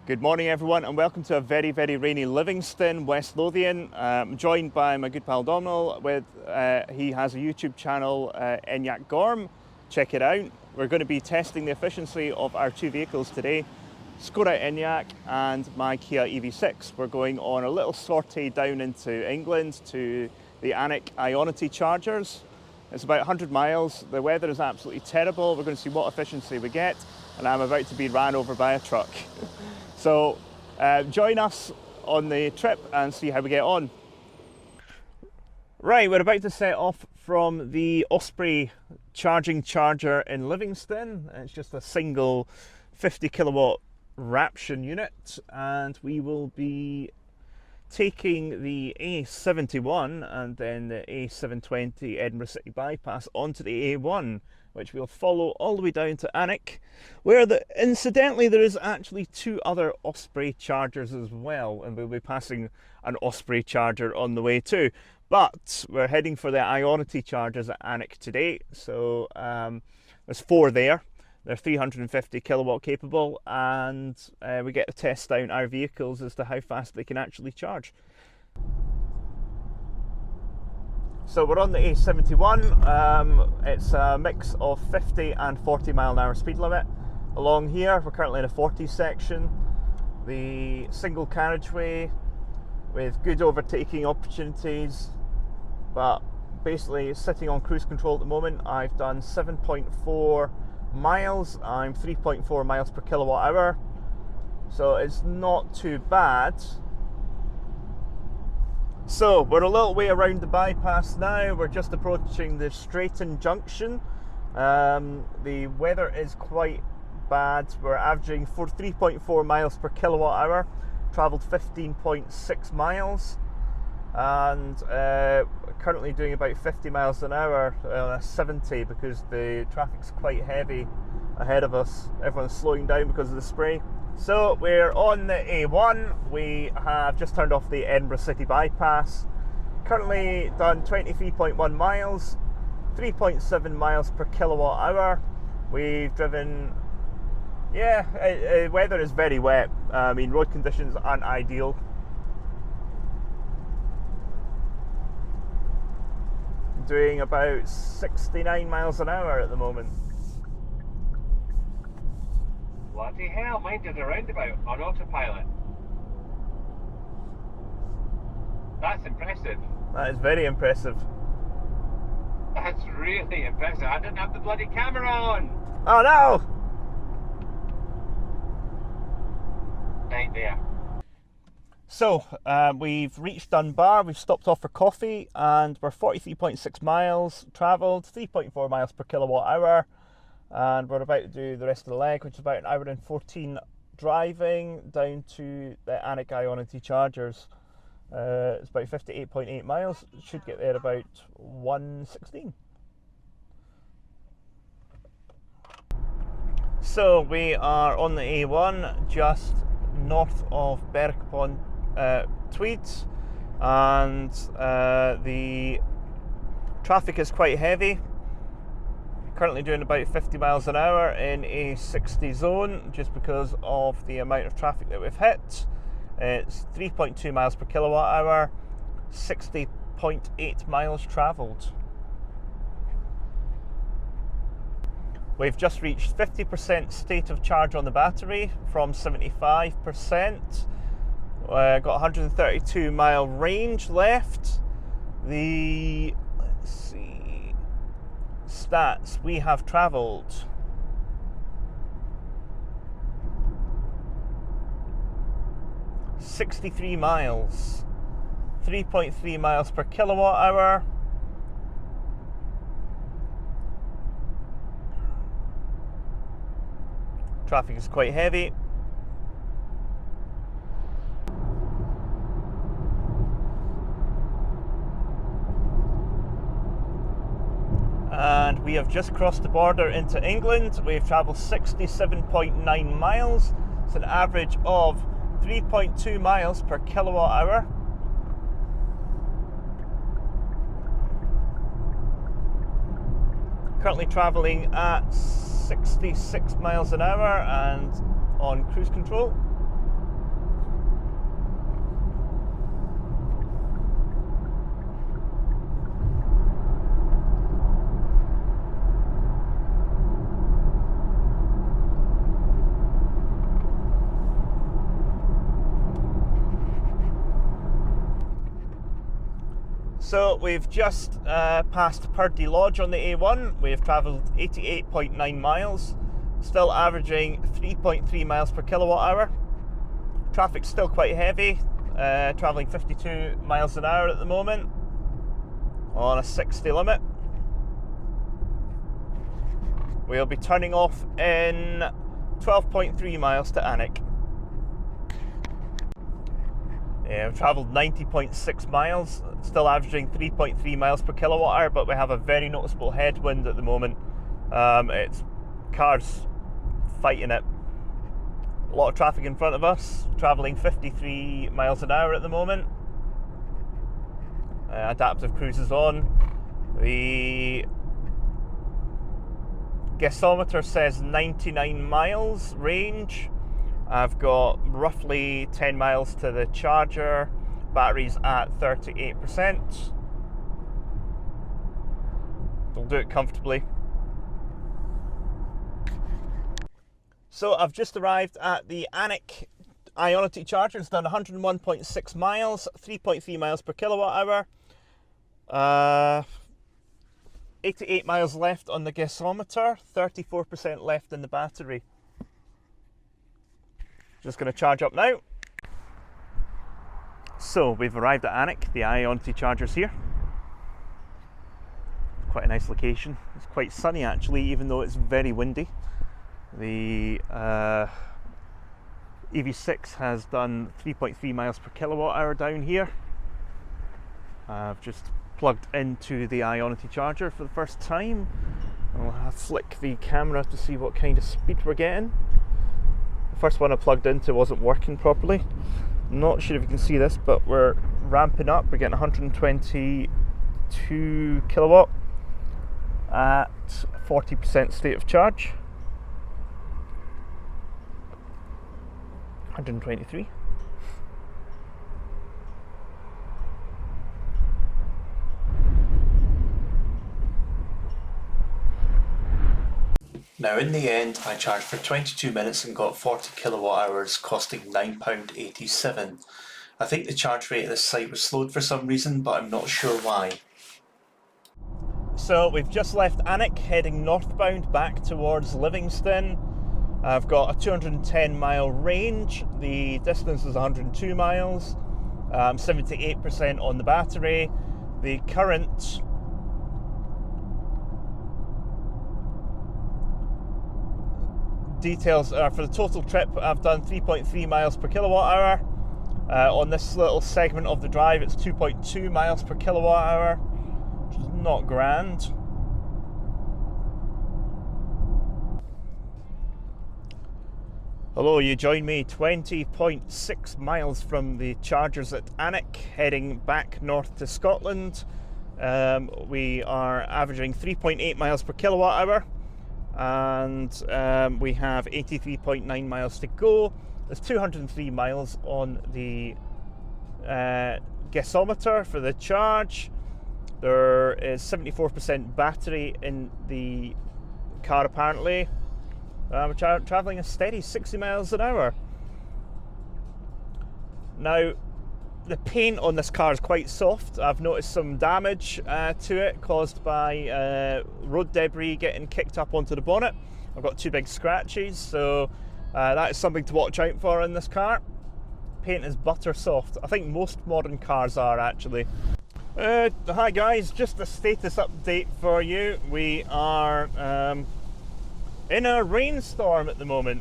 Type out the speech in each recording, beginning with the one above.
Good morning everyone and welcome to a very rainy Livingston, West Lothian. I'm joined by my good pal Donald. He has a YouTube channel, Enyaq Gorm. Check it out. We're going to be testing the efficiency of our two vehicles today, Skoda Enyaq and my Kia EV6. We're going on a little sortie down into England to the Alnwick Ionity chargers. It's about 100 miles. The weather is absolutely terrible. We're going to see what efficiency we get, and I'm about to be ran over by a truck. So join us on the trip and see how we get on. Right, we're about to set off from the Osprey charging charger in Livingston. It's just a single 50 kilowatt Raption unit, and we will be taking the A71 and then the A720 Edinburgh City bypass onto the A1, which we'll follow all the way down to Alnwick, where incidentally there is actually two other Osprey chargers as well, and we'll be passing an Osprey charger on the way too. But we're heading for the Ionity chargers at Alnwick today, so there's four there. They're 350 kilowatt capable, and we get to test out our vehicles as to how fast they can actually charge. So we're on the A71. It's a mix of 50 and 40 mile an hour speed limit. Along here, we're currently in a 40 section. The single carriageway with good overtaking opportunities, but basically sitting on cruise control at the moment. I've done 7.4 miles. I'm 3.4 miles per kilowatt hour. So it's not too bad. So we're a little way around the bypass now. We're just approaching the Straighton Junction. The weather is quite bad. We're averaging 3.4 miles per kilowatt hour, travelled 15.6 miles, and currently doing about 50 miles an hour on a 70 because the traffic's quite heavy ahead of us. Everyone's slowing down because of the spray. So we're on the A1. We have just turned off the Edinburgh City bypass. Currently done 23.1 miles, 3.7 miles per kilowatt hour. We've driven, weather is very wet. I mean, road conditions aren't ideal. Doing about 69 miles an hour at the moment. Bloody hell, mine did a roundabout on autopilot. That's impressive. That is very impressive. That's really impressive. I didn't have the bloody camera on. Oh no! Right there. So we've reached Dunbar. We've stopped off for coffee, and we're 43.6 miles travelled, 3.4 miles per kilowatt hour. And we're about to do the rest of the leg, which is about an hour and 14 driving down to the Alnwick Ionity chargers. It's about 58.8 miles. Should get there about 1:16. So we are on the A1, just north of Berwick upon Tweed, and the traffic is quite heavy. Currently doing about 50 miles an hour in a 60 zone just because of the amount of traffic that we've hit. It's 3.2 miles per kilowatt hour, 60.8 miles travelled. We've just reached 50% state of charge on the battery from 75%. Got 132 mile range left. Let's see, stats, we have travelled 63 miles, 3.3 miles per kilowatt hour. Traffic is quite heavy. And we have just crossed the border into England. We've travelled 67.9 miles. It's an average of 3.2 miles per kilowatt hour. Currently travelling at 66 miles an hour and on cruise control. So we've just passed Purdy Lodge on the A1. We've travelled 88.9 miles, still averaging 3.3 miles per kilowatt hour. Traffic's still quite heavy, travelling 52 miles an hour at the moment on a 60 limit. We'll be turning off in 12.3 miles to Alnwick. Yeah, we've travelled 90.6 miles, still averaging 3.3 miles per kilowatt hour, but we have a very noticeable headwind at the moment. It's cars fighting it. A lot of traffic in front of us, travelling 53 miles an hour at the moment. Adaptive cruise is on. The gasometer says 99 miles range. I've got roughly 10 miles to the charger. Battery's at 38%. We'll do it comfortably. So I've just arrived at the Alnwick Ionity charger. It's done 101.6 miles, 3.3 miles per kilowatt hour. 88 miles left on the gasometer, 34% left in the battery. Just going to charge up now. So we've arrived at Alnwick, the Ionity charger's here. Quite a nice location. It's quite sunny actually, even though it's very windy. The EV6 has done 3.3 miles per kilowatt hour down here. I've just plugged into the Ionity charger for the first time. I'll flick the camera to see what kind of speed we're getting. The first one I plugged into wasn't working properly. Not sure if you can see this, but we're ramping up. We're getting 122 kilowatt at 40% state of charge. 123. Now in the end I charged for 22 minutes and got 40 kilowatt hours, costing £9.87. I think the charge rate at this site was slowed for some reason, but I'm not sure why. So we've just left Alnwick, heading northbound back towards Livingston. I've got a 210 mile range. The distance is 102 miles, 78% on the battery. The current details are for the total trip. I've done 3.3 miles per kilowatt hour. On this little segment of the drive, it's 2.2 miles per kilowatt hour, which is not grand. Hello, you join me 20.6 miles from the chargers at Alnwick, heading back north to Scotland. We are averaging 3.8 miles per kilowatt hour, and we have 83.9 miles to go. There's 203 miles on the gasometer for the charge. There is 74% battery in the car apparently. We're travelling a steady 60 miles an hour. Now, the paint on this car is quite soft. I've noticed some damage to it caused by road debris getting kicked up onto the bonnet. I've got 2 big scratches, so that is something to watch out for in this car. Paint is butter soft. I think most modern cars are actually. Hi guys, just a status update for you. We are in a rainstorm at the moment.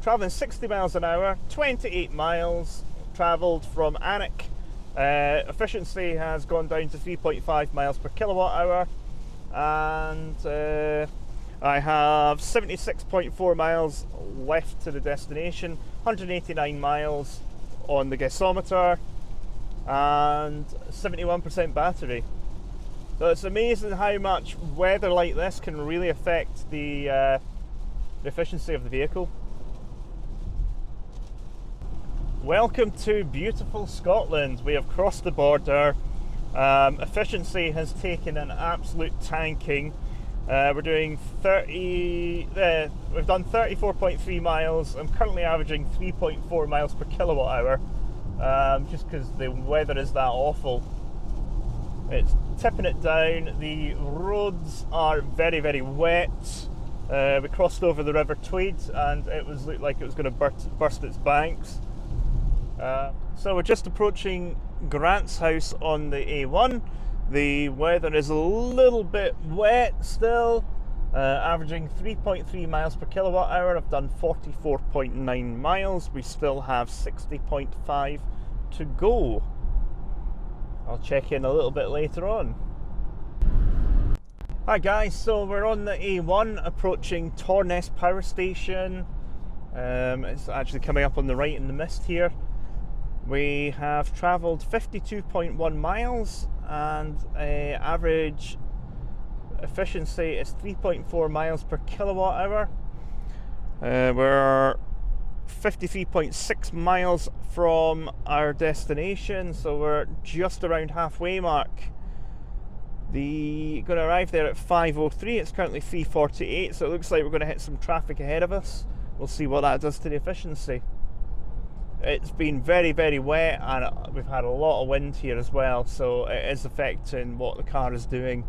Travelling 60 miles an hour, 28 miles travelled from Alnwick. Efficiency has gone down to 3.5 miles per kilowatt hour, and I have 76.4 miles left to the destination, 189 miles on the gasometer, and 71% battery. So it's amazing how much weather like this can really affect the efficiency of the vehicle. Welcome to beautiful Scotland. We have crossed the border. Efficiency has taken an absolute tanking. We're doing we've done 34.3 miles. I'm currently averaging 3.4 miles per kilowatt hour, just because the weather is that awful. It's tipping it down. The roads are very, very wet. We crossed over the River Tweed and it looked like it was going to burst its banks. So we're just approaching Grant's house on the A1. The weather is a little bit wet still, averaging 3.3 miles per kilowatt hour. I've done 44.9 miles. We still have 60.5 to go. I'll check in a little bit later on. Hi guys, so we're on the A1 approaching Torness Power Station. It's actually coming up on the right in the mist here. We have travelled 52.1 miles and average efficiency is 3.4 miles per kilowatt hour. We're 53.6 miles from our destination, so we're just around halfway mark. Going to arrive there at 5:03. It's currently 3:48, so it looks like we're going to hit some traffic ahead of us. We'll see what that does to the efficiency. It's been very, very wet and we've had a lot of wind here as well, so it is affecting what the car is doing.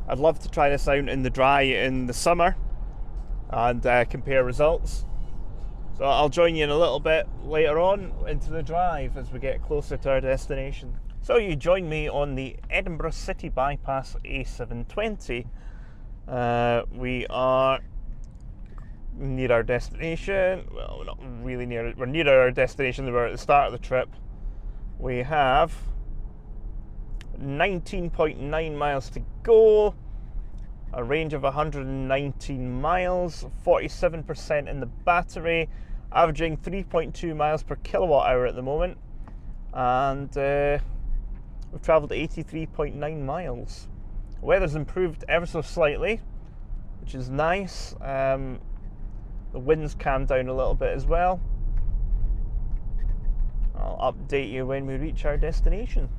I'd love to try this out in the dry in the summer and compare results. So I'll join you in a little bit later on into the drive as we get closer to our destination. So you join me on the Edinburgh City Bypass A720. We are near our destination. Well, we're not really near it. We're near our destination. We're at the start of the trip. We have 19.9 miles to go, a range of 119 miles, 47% in the battery, averaging 3.2 miles per kilowatt hour at the moment, and we've travelled 83.9 miles. The weather's improved ever so slightly, which is nice. The wind's calmed down a little bit as well. I'll update you when we reach our destination.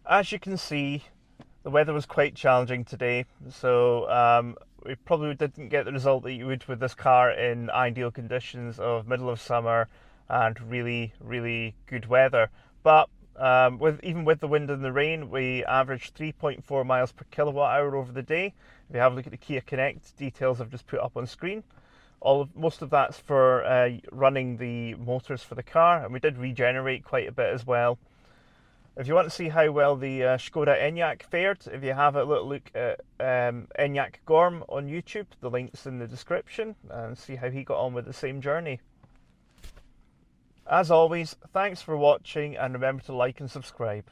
As you can see, the weather was quite challenging today, so we probably didn't get the result that you would with this car in ideal conditions of middle of summer and really, really good weather. But even with the wind and the rain, we averaged 3.4 miles per kilowatt hour over the day. If you have a look at the Kia Connect details I've just put up on screen, most of that's for running the motors for the car, and we did regenerate quite a bit as well. If you want to see how well the Skoda Enyaq fared, if you have a little look at Enyaq Gorm on YouTube, the link's in the description, and see how he got on with the same journey. As always, thanks for watching and remember to like and subscribe.